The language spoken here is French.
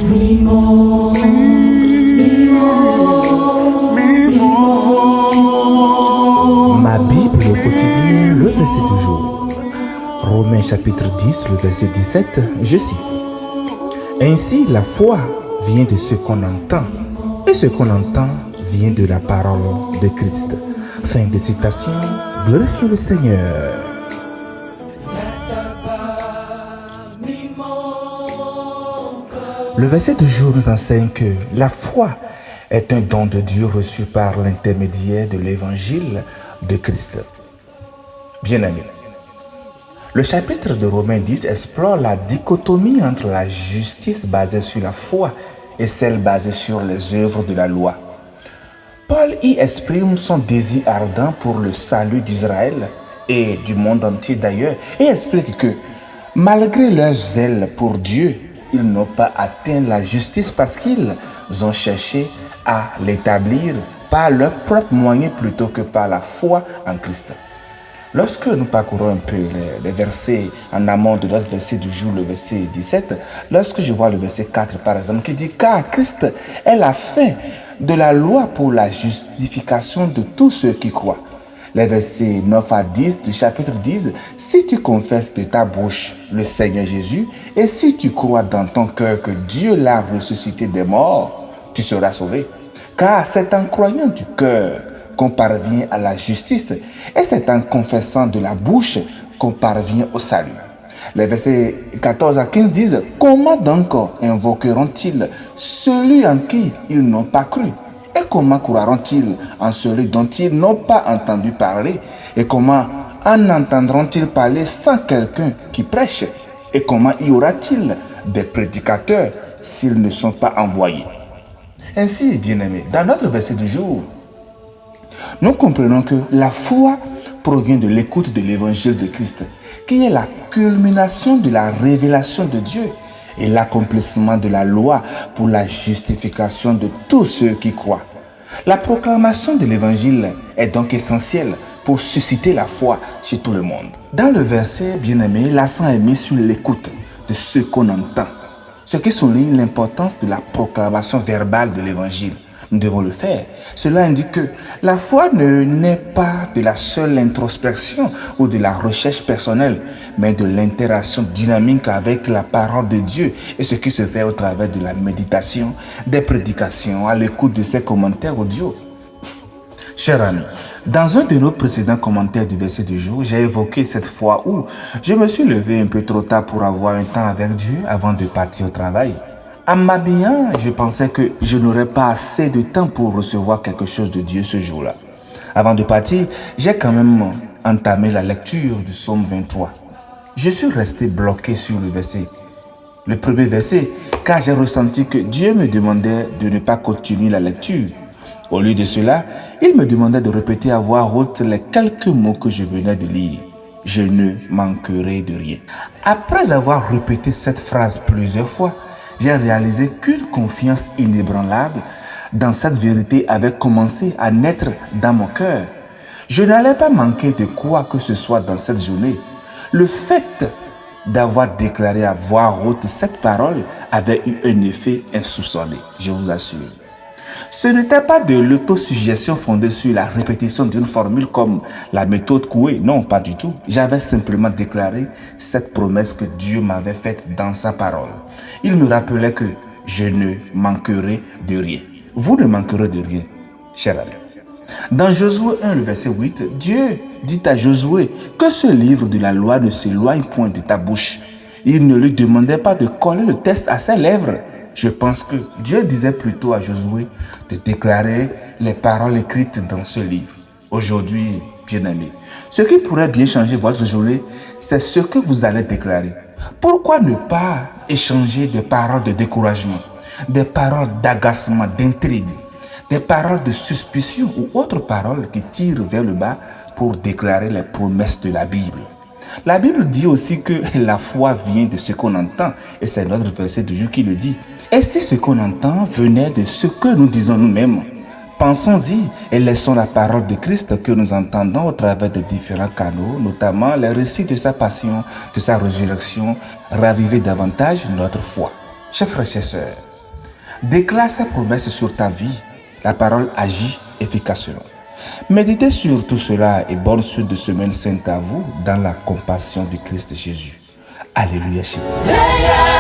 Mimo, Ma Bible au quotidien, le verset du jour. Romains chapitre 10, le verset 17, je cite. Ainsi la foi vient de ce qu'on entend, et ce qu'on entend vient de la parole de Christ. Fin de citation, glorifiez le Seigneur. Le verset du jour nous enseigne que la foi est un don de Dieu reçu par l'intermédiaire de l'évangile de Christ. Bien-aimés, le chapitre de Romains 10 explore la dichotomie entre la justice basée sur la foi et celle basée sur les œuvres de la loi. Paul y exprime son désir ardent pour le salut d'Israël et du monde entier d'ailleurs et explique que malgré leur zèle pour Dieu, ils n'ont pas atteint la justice parce qu'ils ont cherché à l'établir par leurs propres moyens plutôt que par la foi en Christ. Lorsque nous parcourons un peu les versets en amont de notre verset du jour, le verset 17, lorsque je vois le verset 4 par exemple qui dit « Car Christ est la fin de la loi pour la justification de tous ceux qui croient ». Les versets 9 à 10 du chapitre disent « Si tu confesses de ta bouche le Seigneur Jésus et si tu crois dans ton cœur que Dieu l'a ressuscité des morts, tu seras sauvé. Car c'est en croyant du cœur qu'on parvient à la justice et c'est en confessant de la bouche qu'on parvient au salut. » Les versets 14 à 15 disent « Comment donc invoqueront-ils celui en qui ils n'ont pas cru ? Et comment croiront-ils en celui dont ils n'ont pas entendu parler? Et comment en entendront-ils parler sans quelqu'un qui prêche? Et comment y aura-t-il des prédicateurs s'ils ne sont pas envoyés ?» Ainsi, bien-aimés, dans notre verset du jour, nous comprenons que la foi provient de l'écoute de l'évangile de Christ, qui est la culmination de la révélation de Dieu et l'accomplissement de la loi pour la justification de tous ceux qui croient. La proclamation de l'évangile est donc essentielle pour susciter la foi chez tout le monde. Dans le verset, bien-aimé, l'accent est mis sur l'écoute de ce qu'on entend, ce qui souligne l'importance de la proclamation verbale de l'évangile. Nous devons le faire. Cela indique que la foi ne naît pas de la seule introspection ou de la recherche personnelle, mais de l'interaction dynamique avec la parole de Dieu et ce qui se fait au travers de la méditation, des prédications, à l'écoute de ses commentaires audio. Chers amis, dans un de nos précédents commentaires du verset du jour, j'ai évoqué cette fois où je me suis levé un peu trop tard pour avoir un temps avec Dieu avant de partir au travail. En m'habillant, je pensais que je n'aurais pas assez de temps pour recevoir quelque chose de Dieu ce jour-là. Avant de partir, j'ai quand même entamé la lecture du psaume 23. Je suis resté bloqué sur le premier verset, car j'ai ressenti que Dieu me demandait de ne pas continuer la lecture. Au lieu de cela, il me demandait de répéter à voix haute les quelques mots que je venais de lire. Je ne manquerai de rien. Après avoir répété cette phrase plusieurs fois, j'ai réalisé qu'une confiance inébranlable dans cette vérité avait commencé à naître dans mon cœur. Je n'allais pas manquer de quoi que ce soit dans cette journée. Le fait d'avoir déclaré à voix haute cette parole avait eu un effet insoupçonné, je vous assure. Ce n'était pas de l'autosuggestion fondée sur la répétition d'une formule comme la méthode Coué, non, pas du tout. J'avais simplement déclaré cette promesse que Dieu m'avait faite dans sa parole. Il me rappelait que je ne manquerai de rien. Vous ne manquerez de rien, cher ami. Dans Josué 1, le verset 8, Dieu dit à Josué que ce livre de la loi ne s'éloigne point de ta bouche. Il ne lui demandait pas de coller le texte à ses lèvres. Je pense que Dieu disait plutôt à Josué de déclarer les paroles écrites dans ce livre. Aujourd'hui, bien-aimés, ce qui pourrait bien changer votre journée, c'est ce que vous allez déclarer. Pourquoi ne pas échanger des paroles de découragement, des paroles d'agacement, d'intrigue, des paroles de suspicion ou autres paroles qui tirent vers le bas pour déclarer les promesses de la Bible? La Bible dit aussi que la foi vient de ce qu'on entend, et c'est notre verset du jour qui le dit. Et si ce qu'on entend venait de ce que nous disons nous-mêmes? Pensons-y et laissons la parole de Christ que nous entendons au travers de différents canaux, notamment les récits de sa passion, de sa résurrection, raviver davantage notre foi. Chers frères et sœurs, déclare sa promesse sur ta vie. La parole agit efficacement. Méditez sur tout cela et bonne suite de semaine sainte à vous dans la compassion du Christ Jésus. Alléluia chez vous.